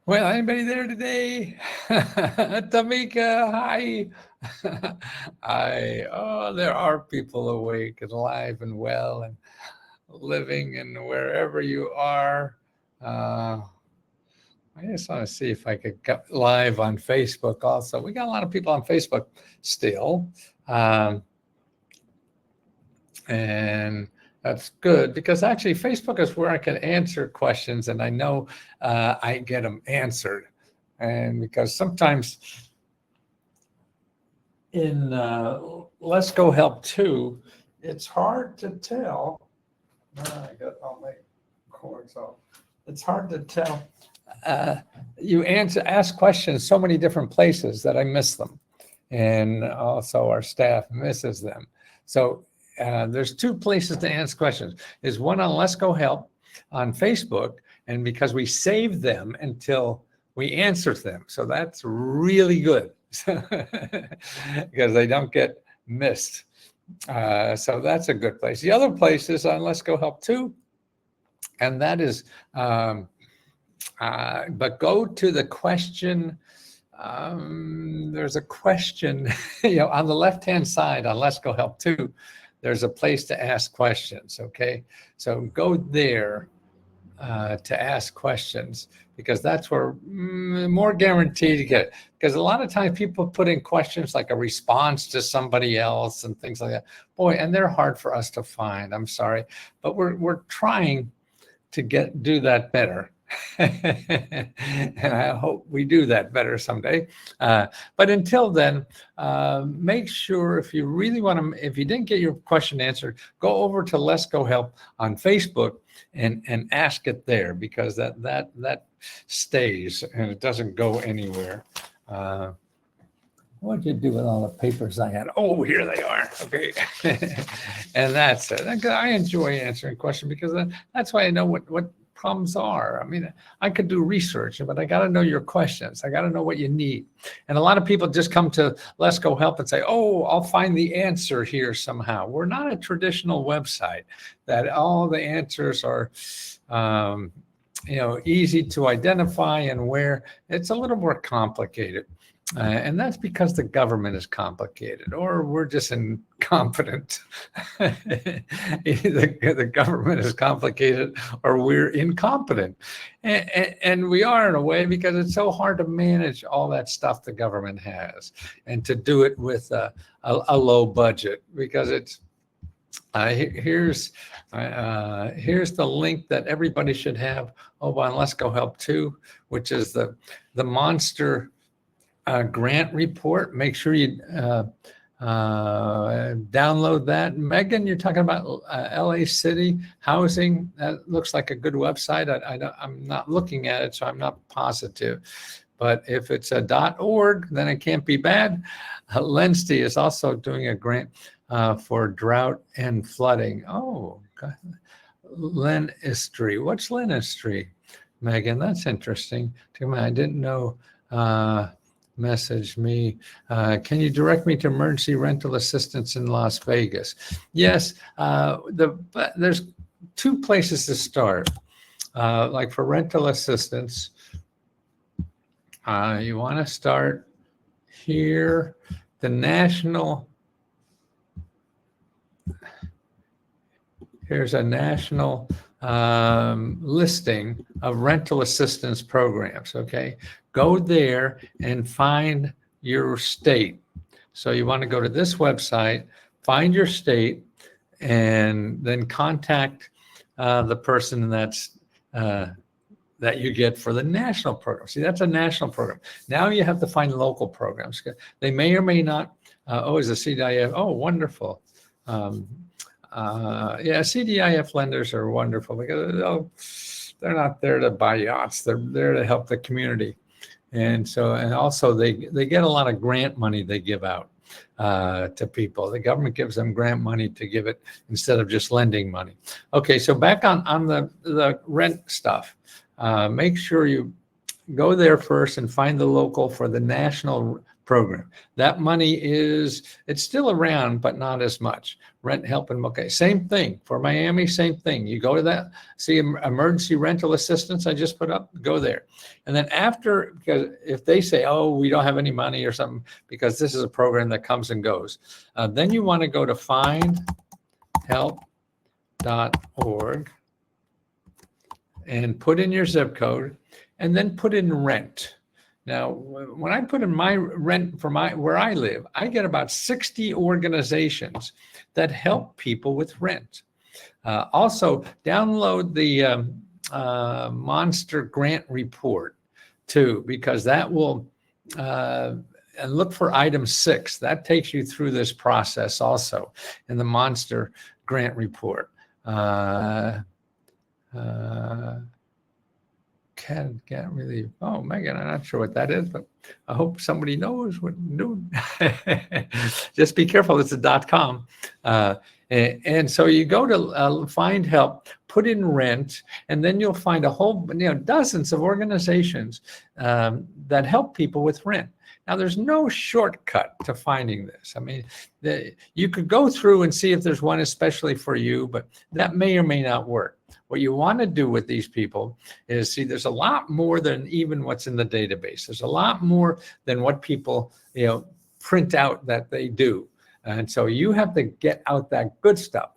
Well, anybody there today? Tamika, hi. There are people awake and alive and well and living and wherever you are. Uh, I just want to see if I could get live on Facebook also. We got a lot of people on Facebook still. Um, and that's good because actually Facebook is where I can answer questions and I know I get them answered. And because sometimes in Let's Go Help 2, it's hard to tell. I got all my cords off. It's hard to tell. You ask questions so many different places that I miss them. And also our staff misses them. So there's two places to ask questions. Is one on Let's Go Help on Facebook, and because we save them until we answer them. So that's really good because they don't get missed. So that's a good place. The other place is on Let's Go Help 2, and that is, but go to the question. There's a question, on the left-hand side on Let's Go Help 2, there's a place to ask questions, okay? So go there to ask questions because that's where more guaranteed to get it. Because a lot of times people put in questions like a response to somebody else and things like that. Boy, and they're hard for us to find, I'm sorry. But we're trying to do that better. And I hope we do that better someday. But until then, make sure if you really want to, if you didn't get your question answered, go over to Let's Go Help on Facebook and ask it there because that stays and it doesn't go anywhere. What'd you do with all the papers I had? Oh, here they are. Okay. And that's it. I enjoy answering questions because that's why I know what problems are. I mean, I could do research, but I got to know your questions. I got to know what you need. And a lot of people just come to Let's Go Help and say, oh, I'll find the answer here somehow. We're not a traditional website that all the answers are, easy to identify and where. It's a little more complicated. And that's because the government is complicated, or we're just incompetent. Either the government is complicated, or we're incompetent. And we are in a way because it's so hard to manage all that stuff the government has, and to do it with a low budget. Because it's here's the link that everybody should have over on Let's Go Help 2, which is the monster grant report. Make sure you download that. Megan, you're talking about LA City housing. That looks like a good website. I'm not looking at it, so I'm not positive. But if it's a .org, then it can't be bad. Lensti is also doing a grant for drought and flooding. Oh, God. Lenistry. What's Lenistry, Megan? That's interesting. I didn't know. Message me. Can you direct me to emergency rental assistance in Las Vegas? Yes. There's two places to start. Like for rental assistance, you want to start here. The national. Here's a national listing of rental assistance programs. Okay. Go there and find your state. So you want to go to this website, find your state, and then contact the person that you get for the national program. See, that's a national program. Now you have to find local programs. They may or may not. Is a CDIF. Oh, wonderful. CDIF lenders are wonderful because they're not there to buy yachts. They're there to help the community. And also they get a lot of grant money they give out to people. The government gives them grant money to give it instead of just lending money. Okay, so back on the rent stuff. Make sure you go there first and find the local for the national program. That money it's still around, but not as much. Rent help and okay, same thing for Miami, same thing. You go to that, see emergency rental assistance I just put up, go there. And then after, because if they say, oh, we don't have any money or something, because this is a program that comes and goes, then you want to go to findhelp.org and put in your zip code and then put in rent. Now, when I put in my rent for where I live, I get about 60 organizations that help people with rent. Also, download the Monster Grant Report too, because that will, and look for item 6. That takes you through this process also in the Monster Grant Report. Can't really, oh, Megan, I'm not sure what that is, but I hope somebody knows what new. Just be careful, it's a .com. And so you go to find help, put in rent, and then you'll find a whole, dozens of organizations that help people with rent. Now, there's no shortcut to finding this. I mean, you could go through and see if there's one especially for you, but that may or may not work. What you want to do with these people is see, there's a lot more than even what's in the database. There's a lot more than what people, print out that they do. And so you have to get out that good stuff.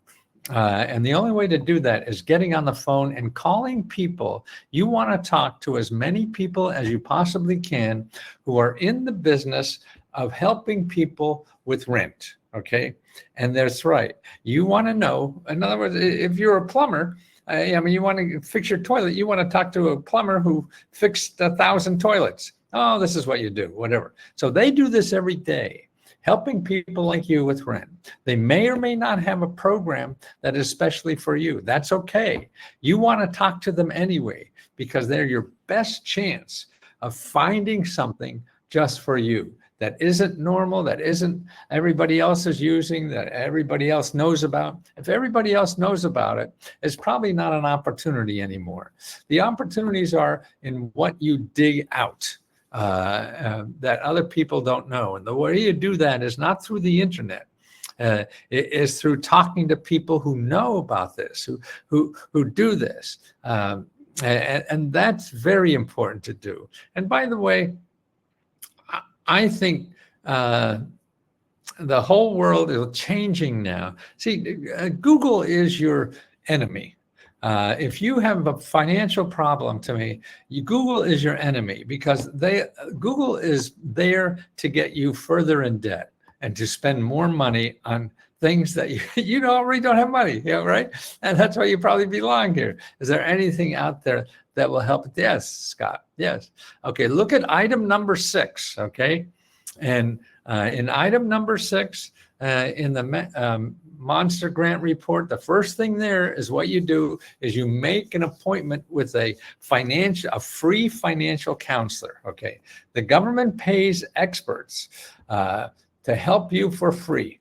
And the only way to do that is getting on the phone and calling people. You want to talk to as many people as you possibly can who are in the business of helping people with rent. Okay. And that's right. You want to know, in other words, if you're a plumber, you want to fix your toilet, you want to talk to a plumber who fixed 1,000 toilets. Oh, this is what you do, whatever. So they do this every day, helping people like you with rent. They may or may not have a program that is specially for you. That's okay. You want to talk to them anyway, because they're your best chance of finding something just for you that isn't normal, that isn't everybody else is using, that everybody else knows about. If everybody else knows about it, it's probably not an opportunity anymore. The opportunities are in what you dig out that other people don't know. And the way you do that is not through the internet. It is through talking to people who know about this, who do this. And that's very important to do. And by the way, I think the whole world is changing now. See, Google is your enemy. If you have a financial problem, to me, Google is your enemy, because Google is there to get you further in debt and to spend more money on things that you already don't have money, right? And that's why you probably belong here. Is there anything out there that will help? Yes, Scott. Yes. Okay. Look at item number 6. Okay. And in item number 6, in the Monster Grant Report, the first thing there is what you do is you make an appointment with a free financial counselor. Okay. The government pays experts to help you for free.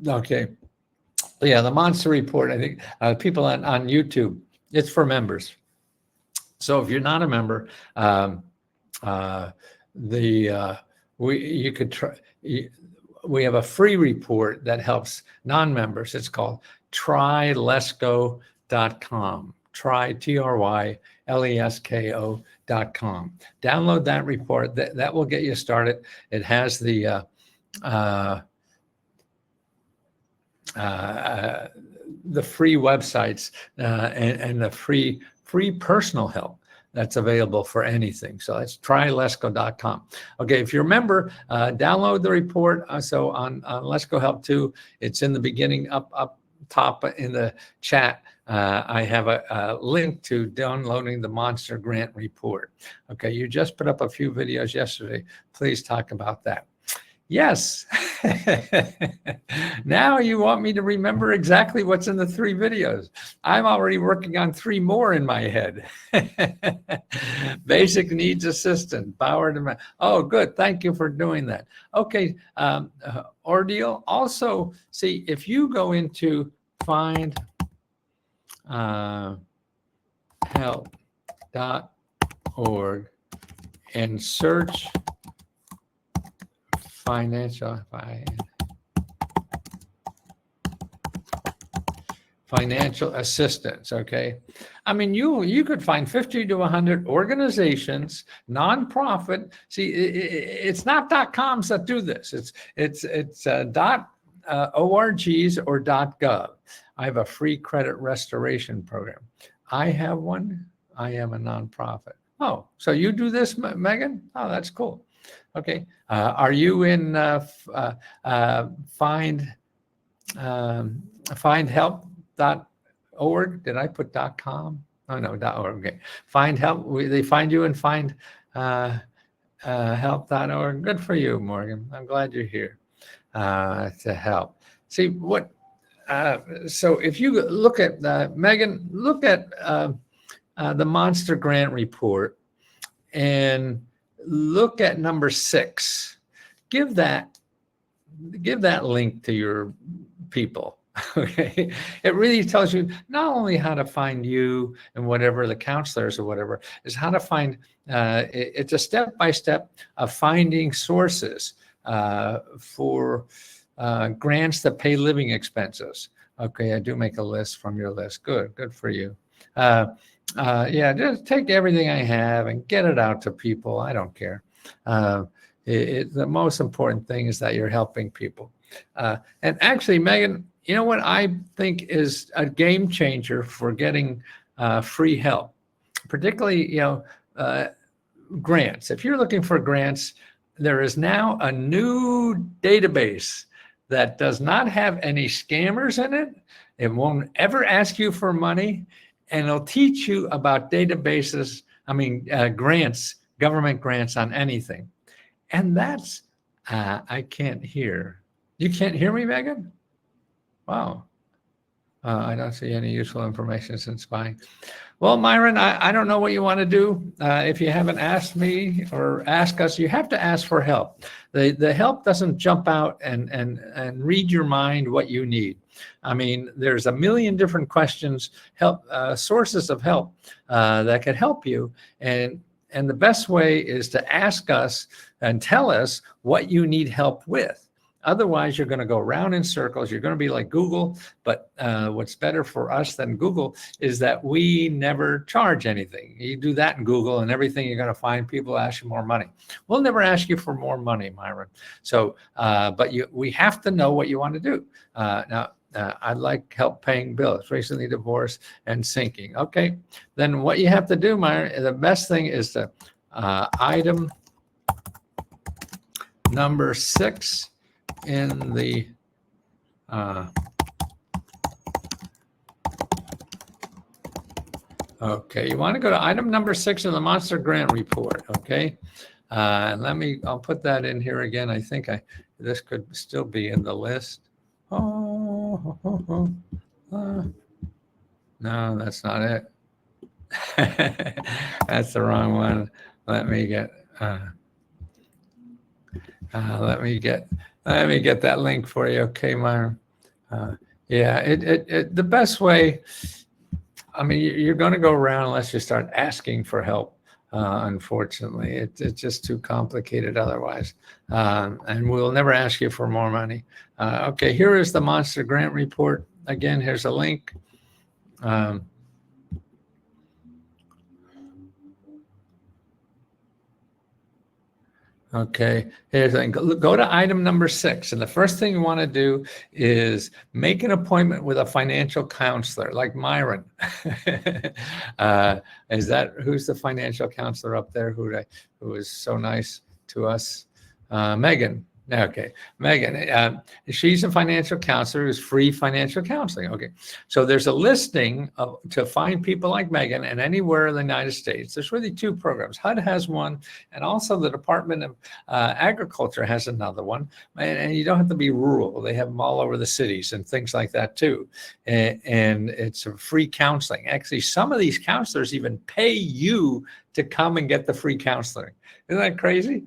Okay. Yeah. The Monster Report, I think people on YouTube, it's for members. So if you're not a member, we have a free report that helps non-members. It's called trylesco.com. TRYLESKO.com. Download that report. That will get you started. It has the free websites and the free personal help that's available for anything. So that's trylesco.com. Okay, if you remember, download the report. So on Let's Go Help 2, it's in the beginning, up top in the chat. I have a link to downloading the Monster Grant Report. Okay, you just put up a few videos yesterday. Please talk about that. Yes. Now you want me to remember exactly what's in the 3 videos. I'm already working on 3 more in my head. Basic needs assistance, power to. Oh, good. Thank you for doing that. Okay. Ordeal. Also, see, if you go into findhelp.org and search financial assistance. Okay, I mean, you could find 50 to 100 organizations, nonprofit. See, it's not .coms that do this. It's .orgs or .gov. I have a free credit restoration program. I have one. I am a nonprofit. Oh, so you do this, Megan? Oh, that's cool. Okay, are you in findhelp.org? Did I put .com? Oh no, .org. Okay, find help. They find you and find help.org. Good for you, Morgan. I'm glad you're here to help. See what? So if you look at Megan, look at the Monster Grant Report and look at number 6. Give that link to your people. Okay, it really tells you not only how to find you and whatever the counselors or whatever, is how to find. It's a step-by-step of finding sources for grants that pay living expenses. Okay, I do make a list from your list. Good for you. Yeah, just take everything I have and get it out to people. I don't care. The most important thing is that you're helping people. And actually, Megan, you know what I think is a game changer for getting free help, particularly, grants. If you're looking for grants, there is now a new database that does not have any scammers in it. It won't ever ask you for money, and it'll teach you about databases, grants, government grants on anything. And that's, I can't hear. You can't hear me, Megan? Wow. I don't see any useful information since buying. Well, Myron, I don't know what you want to do. If you haven't asked me or ask us, you have to ask for help. The help doesn't jump out and read your mind what you need. I mean, there's a million different questions, sources of help that could help you. And the best way is to ask us and tell us what you need help with. Otherwise, you're going to go around in circles. You're going to be like Google. But what's better for us than Google is that we never charge anything. You do that in Google and everything, you're going to find people ask you more money. We'll never ask you for more money, Myron. So, but we have to know what you want to do. Now, I'd like help paying bills, recently divorced and sinking. Okay, then what you have to do, Myron, the best thing is to item number 6 in the okay, you want to go to item number 6 in the Monster Grant Report. Okay, I'll put that in here again. I think this could still be in the list. No, that's not it. That's the wrong one. Let me get that link for you. Okay, Myron. Yeah, the best way, you're going to go around unless you start asking for help. Unfortunately, it's just too complicated otherwise. And we'll never ask you for more money. Okay, here is the Monster Grant Report. Again, here's a link. Okay, here's the thing. Go to item number 6. And the first thing you want to do is make an appointment with a financial counselor like Myron. Who's the financial counselor up there who is so nice to us? Megan. Okay, Megan, she's a financial counselor who's free financial counseling. Okay, so there's a listing to find people like Megan and anywhere in the United States. There's really 2 programs. HUD has one, and also the Department of Agriculture has another one. And you don't have to be rural. They have them all over the cities and things like that too. And it's a free counseling. Actually, some of these counselors even pay you to come and get the free counseling. Isn't that crazy?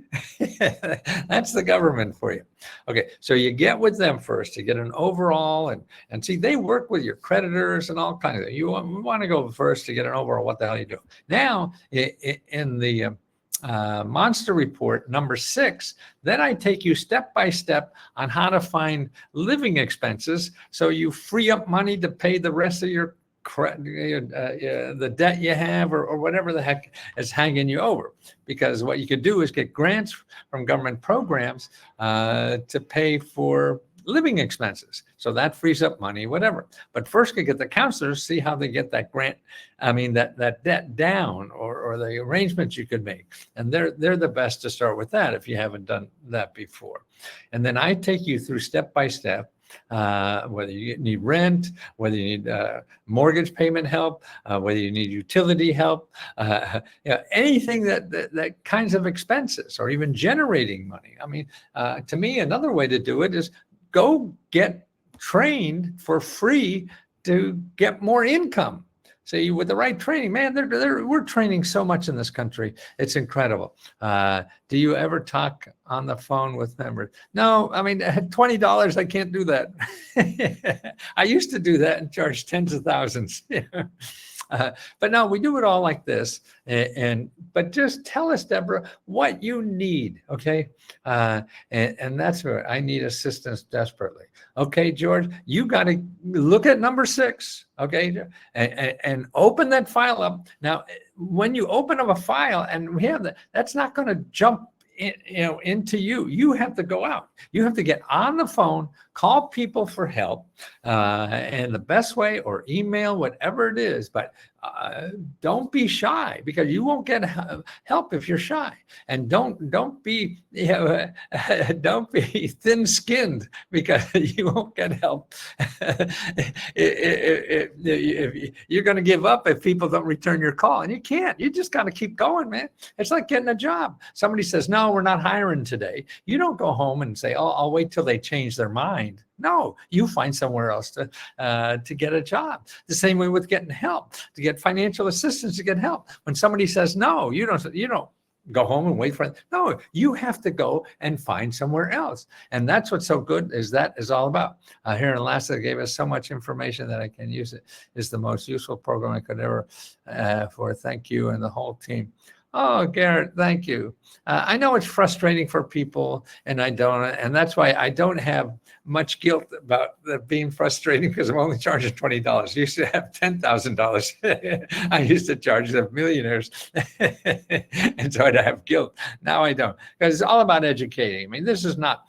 That's the government for you. Okay, so you get with them first to get an overall, and see, they work with your creditors and all kinds of things. You want to go first to get an overall, what the hell you do. Now, in the monster report number 6, then I take you step by step on how to find living expenses so you free up money to pay the rest of your the debt you have or whatever the heck is hanging you over. Because what you could do is get grants from government programs to pay for living expenses. So that frees up money, whatever. But first you get the counselors, see how they get that grant, that debt down or the arrangements you could make. And they're the best to start with that if you haven't done that before. And then I take you through step by step, whether you need rent, whether you need mortgage payment help, whether you need utility help, anything that kinds of expenses or even generating money. I mean, to me, another way to do it is go get trained for free to get more income. See, with the right training, man, we're training so much in this country. It's incredible. Do you ever talk on the phone with members? No, I mean, $20, I can't do that. I used to do that and charge tens of thousands. But no, we do it all like this. But just tell us, Deborah, what you need, okay? And that's where I need assistance desperately. Okay, George, you got to look at number 6, okay? And open that file up. Now, when you open up a file and we have that, that's not going to jump into you. You have to go out. You have to get on the phone, call people for help, and the best way, or email, whatever it is. But don't be shy, because you won't get help if you're shy. And don't be don't be thin-skinned, because you won't get help. You're going to give up if people don't return your call, and you can't. You just got to keep going, man. It's like getting a job. Somebody says, "No, we're not hiring today." You don't go home and say, "Oh, I'll wait till they change their mind." No, you find somewhere else to get a job. The same way with getting help, to get financial assistance, to get help. When somebody says no, you don't go home and wait for it. No, you have to go and find somewhere else. And that's what's so good is that is all about. Here in Alaska, they gave us so much information that I can use it. It's the most useful program I could ever for. Thank you and the whole team. Oh, Garrett, thank you. I know it's frustrating for people, and that's why I don't have much guilt about being frustrating, because I'm only charging $20. I used to have $10,000. I used to charge the millionaires, and so I'd have guilt. Now I don't, because it's all about educating. I mean, this is not,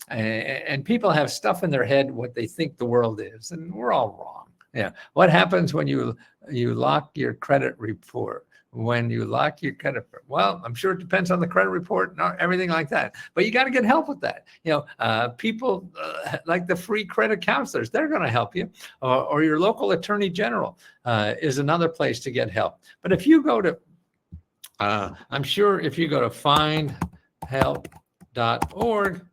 and people have stuff in their head what they think the world is, and we're all wrong. Yeah. What happens when you lock your credit report? When you lock your credit, well, I'm sure it depends on the credit report and everything like that. But you got to get help with that. People like the free credit counselors, they're going to help you, or your local attorney general is another place to get help. But if you go to, I'm sure if you go to findhelp.org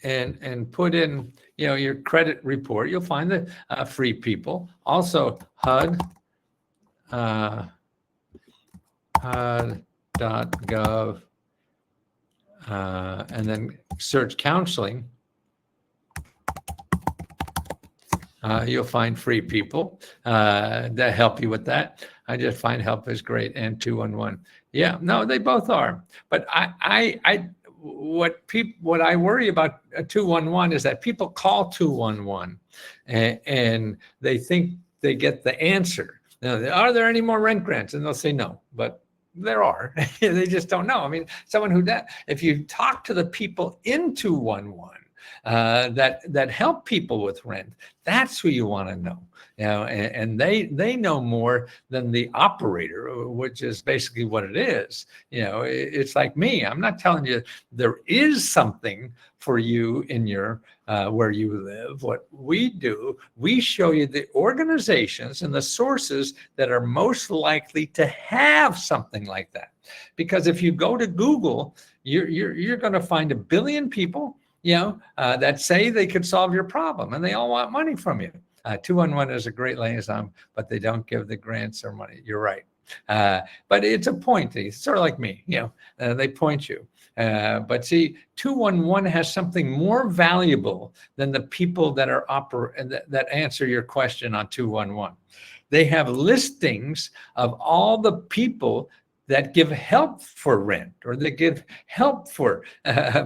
and put in, your credit report, you'll find the free people. Also, HUD. HUD.gov, and then search counseling. You'll find free people that help you with that. I just find help is great, and 211. Yeah, no, they both are. But what I worry about 211 is that people call 211 and they think they get the answer. Now, are there any more rent grants? And they'll say no, but there are. They just don't know. I mean, if you talk to the people in 211 that help people with rent, that's who you want to know. And they know more than the operator, which is basically what it is. It's like me. I'm not telling you there is something for you in your where you live. What we do, we show you the organizations and the sources that are most likely to have something like that. Because if you go to Google, you're going to find 1 billion people, that say they could solve your problem, and they all want money from you. 211 is a great liaison, but they don't give the grants or money. You're right. But it's a point. It's sort of like me, they point you. But see, 211 has something more valuable than the people that are that answer your question on 211. They have listings of all the people that give help for rent, or that give help for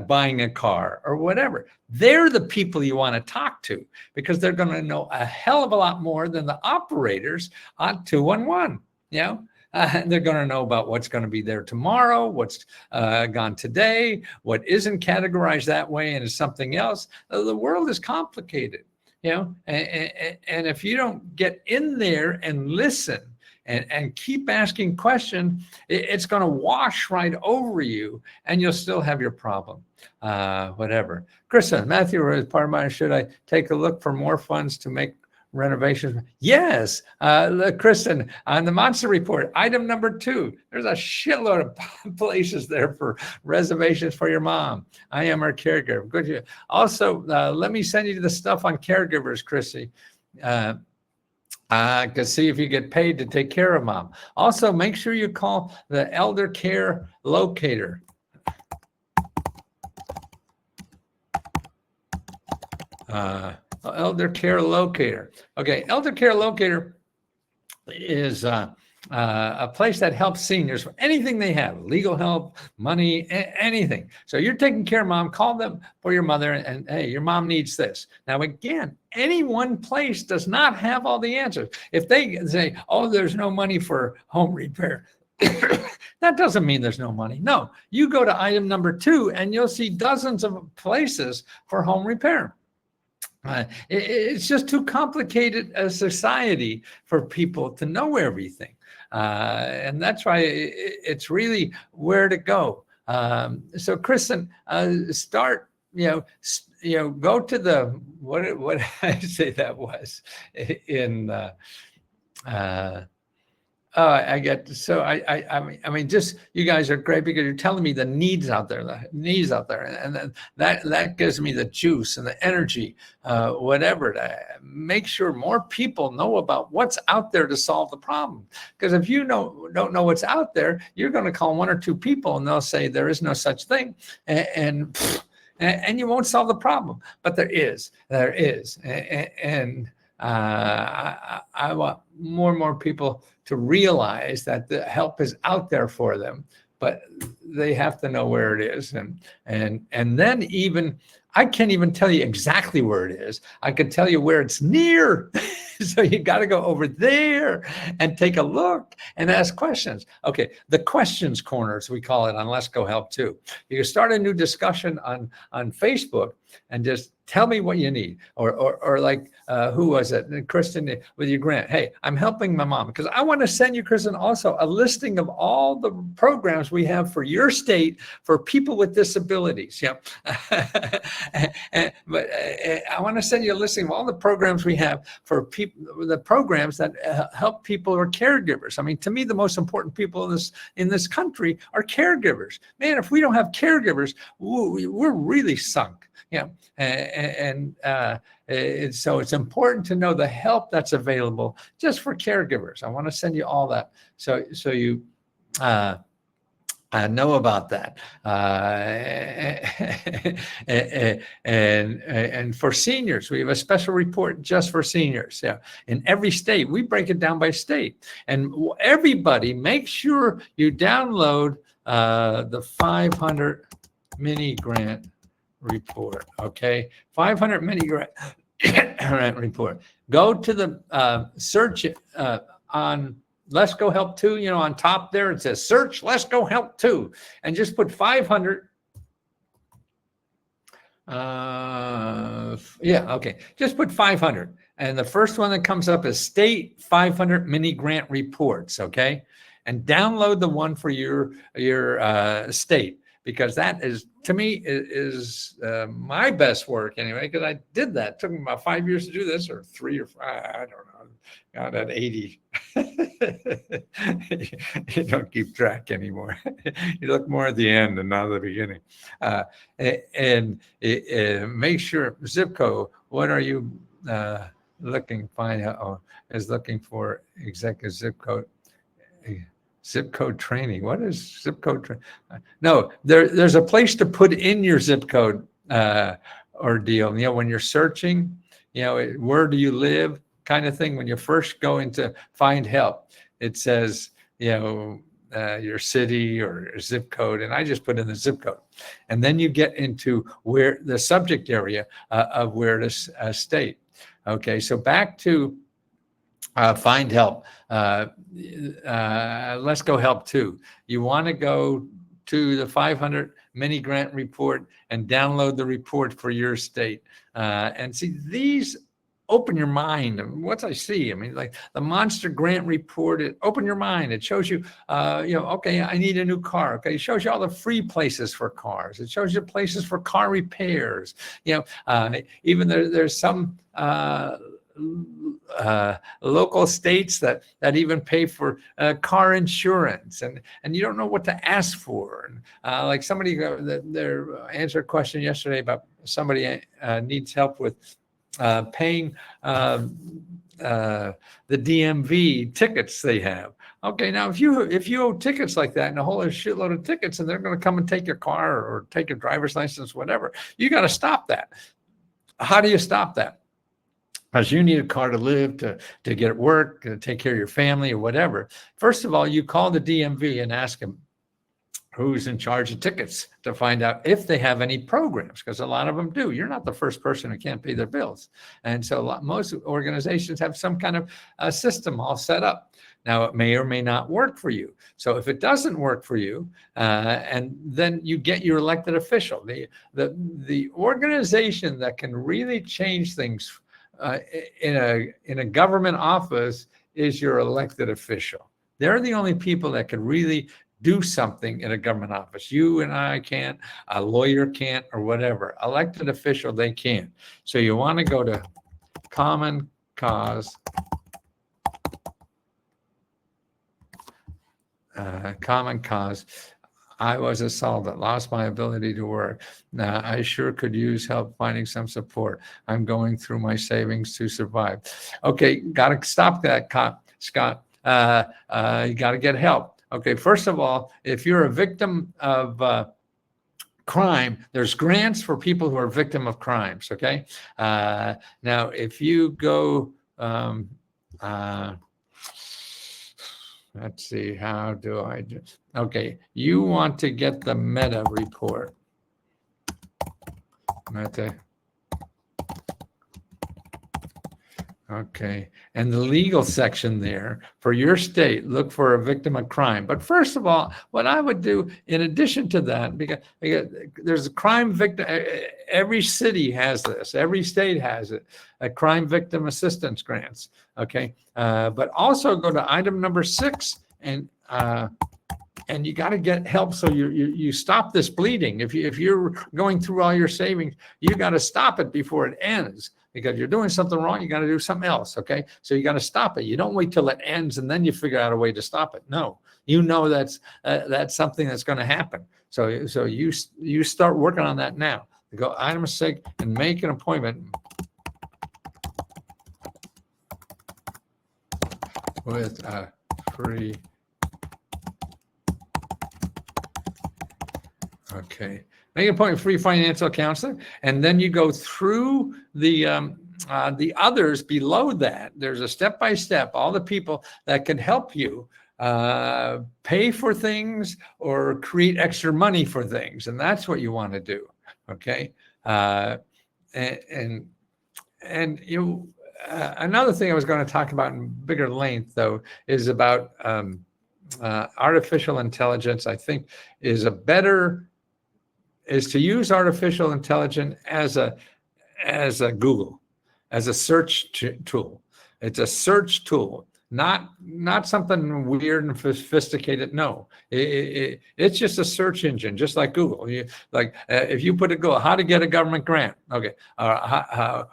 buying a car or whatever. They're the people you want to talk to, because they're going to know a hell of a lot more than the operators on 211. They're going to know about what's going to be there tomorrow, what's gone today, what isn't categorized that way and is something else. The world is complicated, and if you don't get in there and listen and keep asking questions, it's going to wash right over you, and you'll still have your problem. Whatever. Kristen, Matthew, as part of mine, should I take a look for more funds to make renovations? Yes. Kristen, on the Monster Report, item number 2, there's a shitload of places there for reservations for your mom. I am her caregiver. Good. Also, let me send you the stuff on caregivers, Chrissy. To see if you get paid to take care of mom. Also, make sure you call the elder care locator. Elder care locator. Okay, elder care locator is a place that helps seniors for anything they have, legal help, money, anything. So you're taking care of mom, call them for your mother, and hey, your mom needs this. Now, again, any one place does not have all the answers. If they say, oh, there's no money for home repair, that doesn't mean there's no money. No, you go to item number 2 and you'll see dozens of places for home repair. It's just too complicated a society for people to know everything. And that's why it's really where to go. So Kristen, start, go to the, what I say that was in, I get, so I mean, just, you guys are great because you're telling me the needs out there, and that gives me the juice and the energy, whatever, to make sure more people know about what's out there to solve the problem. Because if you don't know what's out there, you're going to call 1 or 2 people and they'll say there is no such thing, and you won't solve the problem. But there is, and I want more and more people to realize that the help is out there for them, but they have to know where it is. And then even, I can't even tell you exactly where it is. I can tell you where it's near. So you got to go over there and take a look and ask questions. Okay, the questions corner, as we call it on Let's Go Help Too. You can start a new discussion on Facebook and just tell me what you need. Or like, who was it? Kristen, with your grant. Hey, I'm helping my mom, because I want to send you, Kristen, also a listing of all the programs we have for your state for people with disabilities. Yeah. But I want to send you a listing of all the programs we have for people, the programs that help people who are caregivers. I mean, to me, the most important people in this country are caregivers. Man, if we don't have caregivers, we're really sunk. Yeah, and so it's important to know the help that's available just for caregivers. I want to send you all that, so you know about that. And for seniors, we have a special report just for seniors. Yeah, in every state, we break it down by state. And everybody, make sure you download the 500 mini grant report. Okay, 500 mini grant report. Go to the search on Let's Go Help Too. On top there it says search Let's Go Help Too, and just put 500. Just put 500, and the first one that comes up is state 500 mini grant reports. Okay, and download the one for your state, because that is, to me, is my best work anyway, because I did that. It took me about 5 years to do this, or 3 or 5, I don't know. Got at 80. You don't keep track anymore. You look more at the end and not at the beginning. And make sure, zip code, what are you looking, is looking for executive zip code. Zip code training. What is zip code training? No, there's a place to put in your zip code ordeal. When you're searching, where do you live, kind of thing. When you first go in to find help, it says, your city or zip code, and I just put in the zip code. And then you get into where the subject area of where to state. Okay, so back to find help. Let's go help too. You want to go to the 500 mini grant report and download the report for your state. And see, these open your mind. What I see, I mean, like the monster grant report, it open your mind. It shows you, okay, I need a new car. Okay, it shows you all the free places for cars. It shows you places for car repairs. Even there's some local states that even pay for car insurance, and you don't know what to ask for. Like somebody there answered a question yesterday about somebody needs help with paying the DMV tickets they have. Okay, now if you owe tickets like that and a whole shitload of tickets, and they're going to come and take your car or take your driver's license, whatever, you got to stop that. How do you stop that? Because you need a car to live, to get work, to take care of your family or whatever. First of all, you call the DMV and ask them who's in charge of tickets to find out if they have any programs, because a lot of them do. You're not the first person who can't pay their bills. And so most organizations have some kind of system all set up. Now, it may or may not work for you. So if it doesn't work for you, and then you get your elected official, the organization that can really change things in a government office is your elected official. They're the only people that can really do something in a government office. You and I can't, a lawyer can't, or whatever. Elected official, they can. So you want to go to Common Cause, Common Cause. I was assaulted, lost my ability to work. I sure could use help finding some support. I'm going through my savings to survive. Okay, got to stop that, Scott. You got to get help. Okay, first of all, if you're a victim of crime, there's grants for people who are victim of crimes, okay? Now, if you go, let's see, how do I do? Okay, you want to get the meta report. Meta. Okay, and the legal section there for your state, look for a victim of crime. But first of all, what I would do in addition to that, because there's a crime victim, every city has this, every state has it, a crime victim assistance grants, okay? But also go to item number 6 and you got to get help so you stop this bleeding. If you're going through all your savings, you got to stop it before it ends. Because you're doing something wrong, you got to do something else, okay? So you got to stop it. You don't wait till it ends and then you figure out a way to stop it. No, you know that's something that's going to happen. So you start working on that now. You go item 6 and make an appointment with a free. Okay. Make an appointment with free financial counselor, and then you go through the others below that. There's a step-by-step, all the people that can help you pay for things or create extra money for things, and that's what you want to do. Okay, and you. Another thing I was going to talk about in bigger length, though, is about artificial intelligence. I think is to use artificial intelligence as a Google, as a search tool. It's a search tool, not something weird and sophisticated. No, it's just a search engine, just like Google. If you put a Google, how to get a government grant, okay, how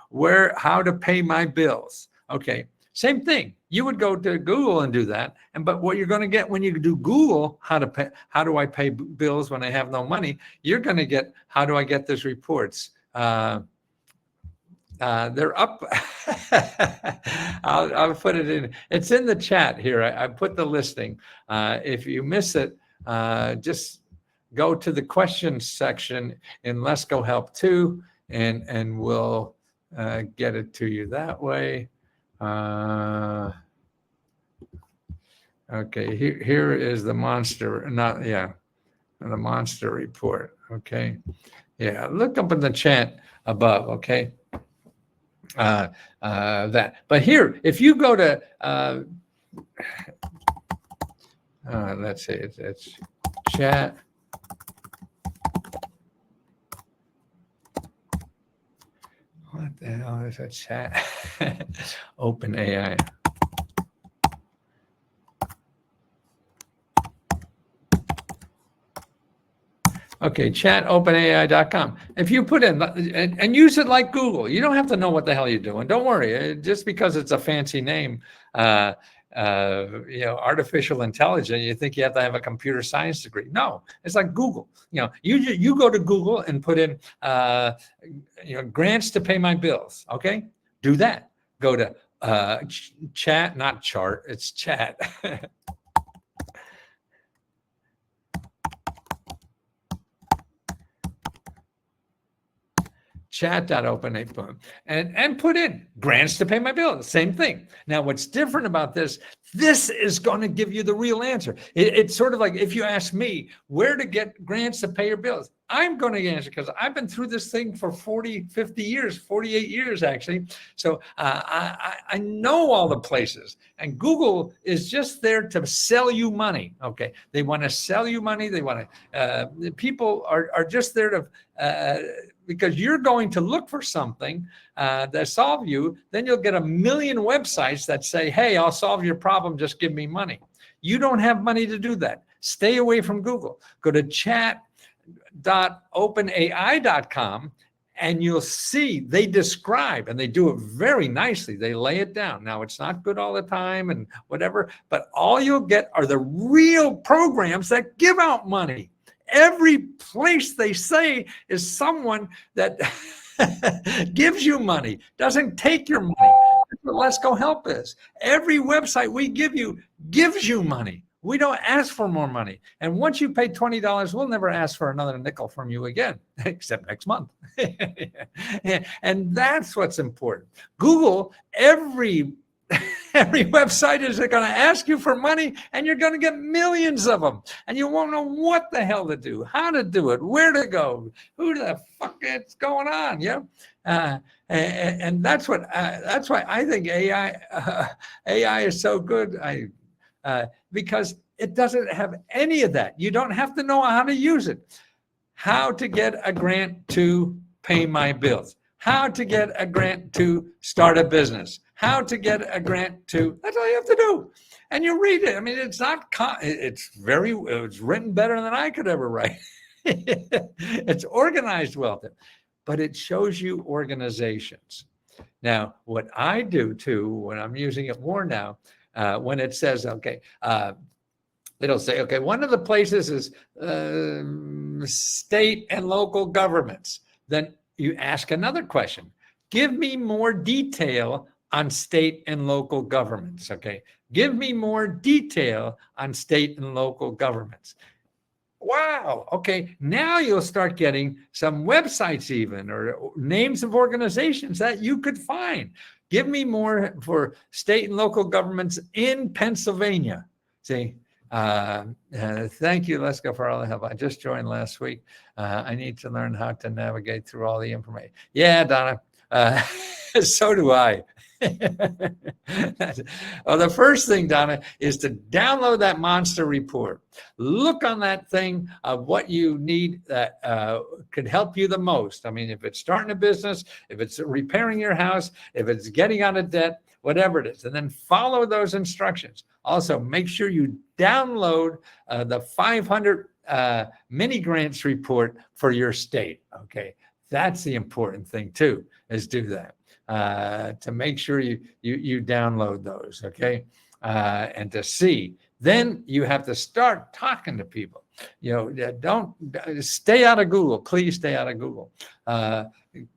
to pay my bills, okay, same thing. You would go to Google and do that, but what you're going to get when you do Google, how do I pay bills when I have no money? You're going to get, how do I get these reports? They're up. I'll put it in. It's in the chat here. I put the listing. If you miss it, just go to the questions section in Let's Go Help Too, and we'll get it to you that way. Okay, here is the monster, not, yeah, the monster report. Okay, yeah, look up in the chat above. Okay, that. But here, if you go to, let's see, it's chat. What the hell is a chat? Open AI. Okay, chat openai.com. If you put in and use it like Google, you don't have to know what the hell you're doing. Don't worry. Just because it's a fancy name, artificial intelligence, you think you have to have a computer science degree. No, it's like Google. You go to Google and put in, grants to pay my bills. Okay, do that. Go to chat, not chart. It's chat. chat.openai.com and put in grants to pay my bills. Same thing. Now, what's different about this is going to give you the real answer. It's sort of like if you ask me where to get grants to pay your bills, I'm going to answer because I've been through this thing for 40, 50 years, 48 years, actually. So I know all the places, and Google is just there to sell you money. Okay. They want to sell you money. They want to, people are just there to, because you're going to look for something that solve you, then you'll get a million websites that say, hey, I'll solve your problem, just give me money. You don't have money to do that. Stay away from Google. Go to chat.openai.com and you'll see they describe, and they do it very nicely. They lay it down. Now, it's not good all the time and whatever, but all you'll get are the real programs that give out money. Every place they say is someone that gives you money, doesn't take your money. That's what Let's Go Help is. Every website we give you gives you money. We don't ask for more money. And once you pay $20, we'll never ask for another nickel from you again, except next month. And that's what's important. Google, every website is going to ask you for money, and you're going to get millions of them, and you won't know what the hell to do, how to do it, where to go, who the fuck is going on. And that's why I think AI is so good. Because it doesn't have any of that. You don't have to know how to use it. How to get a grant to pay my bills. How to get a grant to start a business. How to get a grant to, that's all you have to do. And you read it. I mean, it's not, it's written better than I could ever write. It's organized well, but it shows you organizations. Now, what I do too, when I'm using it more now, when it says, okay, it'll say, okay, one of the places is state and local governments. Then you ask another question. Give me more detail on state and local governments, okay? Give me more detail on state and local governments. Wow, okay, now you'll start getting some websites even, or names of organizations that you could find. Give me more for state and local governments in Pennsylvania. See, thank you, Let's Go, for all the help. I just joined last week. I need to learn how to navigate through all the information. Yeah, Donna, so do I. Well, the first thing, Donna, is to download that monster report. Look on that thing of what you need that could help you the most. I mean, if it's starting a business, if it's repairing your house, if it's getting out of debt, whatever it is, and then follow those instructions. Also, make sure you download the 500 mini grants report for your state. Okay, that's the important thing too, is do that. To make sure you download those, okay, and to see. Then you have to start talking to people. Don't stay out of Google. Please stay out of Google.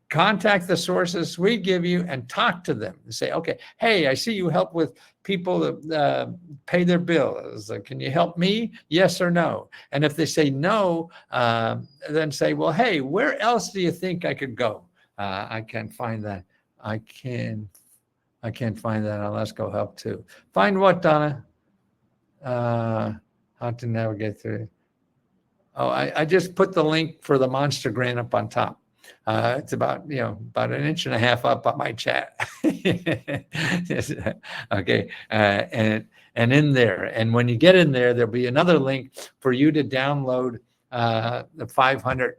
Contact the sources we give you and talk to them and say, okay, hey, I see you help with people that pay their bills. Can you help me? Yes or no? And if they say no, then say, well, hey, where else do you think I could go? I can't find that. I can't find that on Let's Go Help too. Find what, Donna? how to navigate through. Oh, I just put the link for the monster grant up on top. It's about, about 1.5 inches up on my chat. Okay. And in there, and when you get in there, there'll be another link for you to download the 500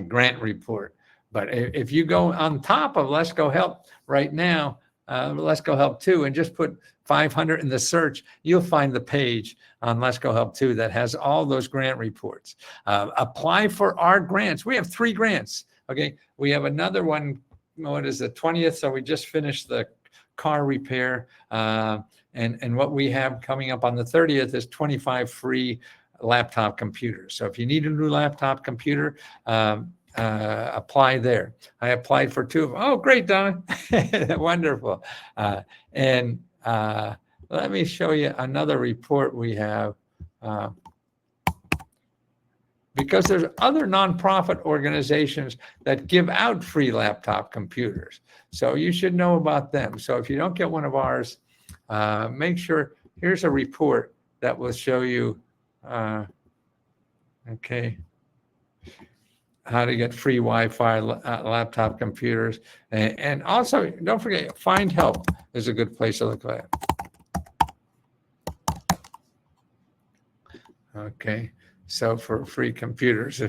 grant report. But if you go on top of Let's Go Help right now, Let's Go Help 2, and just put 500 in the search, you'll find the page on Let's Go Help 2 that has all those grant reports. Apply for our grants. We have 3 grants. Okay. We have another one. What is the 20th? So we just finished the car repair. And what we have coming up on the 30th is 25 free laptop computers. So if you need a new laptop computer, apply there. I applied for 2 of them. Oh, great, Don. Wonderful. And let me show you another report we have. Because there's other nonprofit organizations that give out free laptop computers. So you should know about them. So if you don't get one of ours, make sure, here's a report that will show you, okay, how to get free Wi-Fi laptop computers. And also, don't forget, Find Help is a good place to look at. Okay, so for free computers,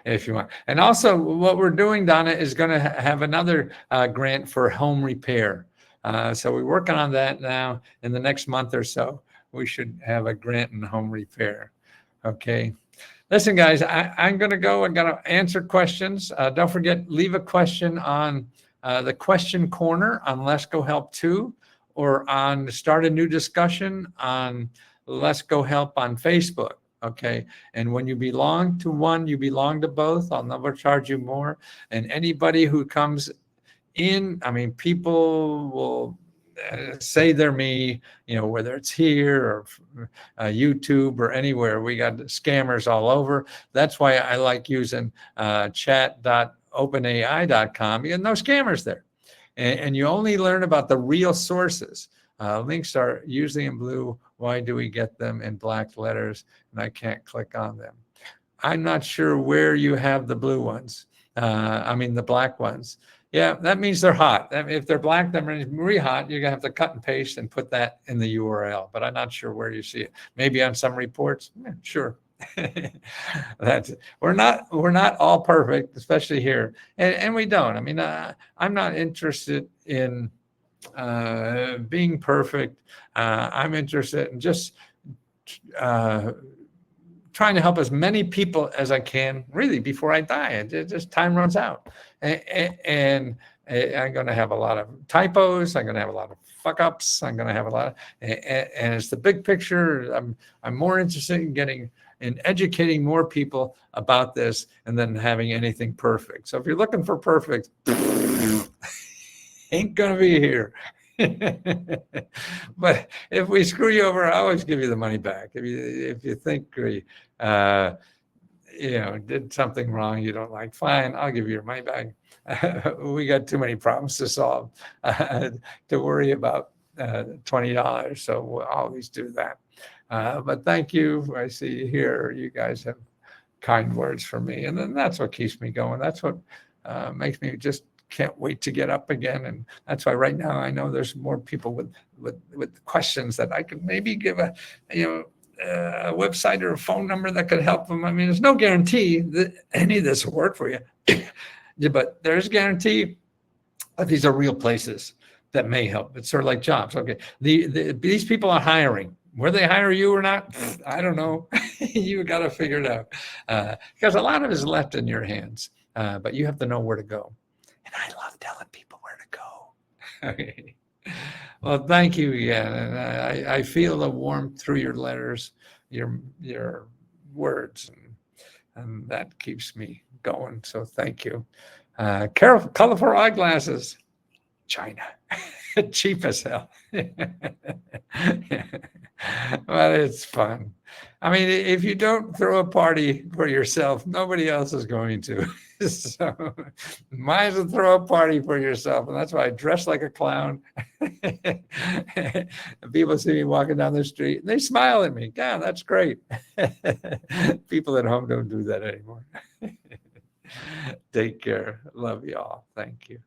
if you want. And also, what we're doing, Donna, is going to have another grant for home repair. So we're working on that now. In the next month or so, we should have a grant in home repair. Okay. Listen, guys, I'm going to go. I'm going to answer questions. Don't forget, leave a question on the question corner on Let's Go Help 2, or on Start a New Discussion on Let's Go Help on Facebook. Okay. And when you belong to one, you belong to both. I'll never charge you more. And anybody who comes in, I mean, people will say they're me, whether it's here or YouTube or anywhere. We got scammers all over. That's why I like using chat.openai.com, because no scammers there. And you only learn about the real sources. Links are usually in blue. Why do we get them in black letters and I can't click on them? I'm not sure where you have the blue ones. The black ones. Yeah, that means they're hot. If they're black, that means really hot. You're gonna have to cut and paste and put that in the URL. But I'm not sure where you see it. Maybe on some reports. Yeah, sure. We're not all perfect, especially here, and we don't. I'm not interested in being perfect. I'm interested in just trying to help as many people as I can, really, before I die. It just time runs out, and I'm going to have a lot of typos. I'm going to have a lot of fuck ups. I'm going to have a lot of, and it's the big picture. I'm more interested in educating more people about this, and then having anything perfect. So if you're looking for perfect, ain't going to be here. But if we screw you over, I always give you the money back. If you think we did something wrong you don't like, fine, I'll give you your money back. We got too many problems to solve to worry about $20, so we'll always do that. But thank you. I see here you guys have kind words for me, and then that's what keeps me going. That's what makes me just can't wait to get up again. And that's why right now I know there's more people with questions that I could maybe give a website or a phone number that could help them. There's no guarantee that any of this will work for you, but there's a guarantee that these are real places that may help. It's sort of like jobs. Okay. These people are hiring. Whether they hire you or not, I don't know. You got to figure it out, because a lot of it is left in your hands, but you have to know where to go. And I love telling people where to go. Okay. Well, thank you again. And I feel the warmth through your letters, your words, and that keeps me going. So thank you. Colorful eyeglasses. China. Cheap as hell. But it's fun. I mean, if you don't throw a party for yourself, nobody else is going to. So might as well throw a party for yourself. And that's why I dress like a clown. And people see me walking down the street and they smile at me. God, that's great. People at home don't do that anymore. Take care. Love you all. Thank you.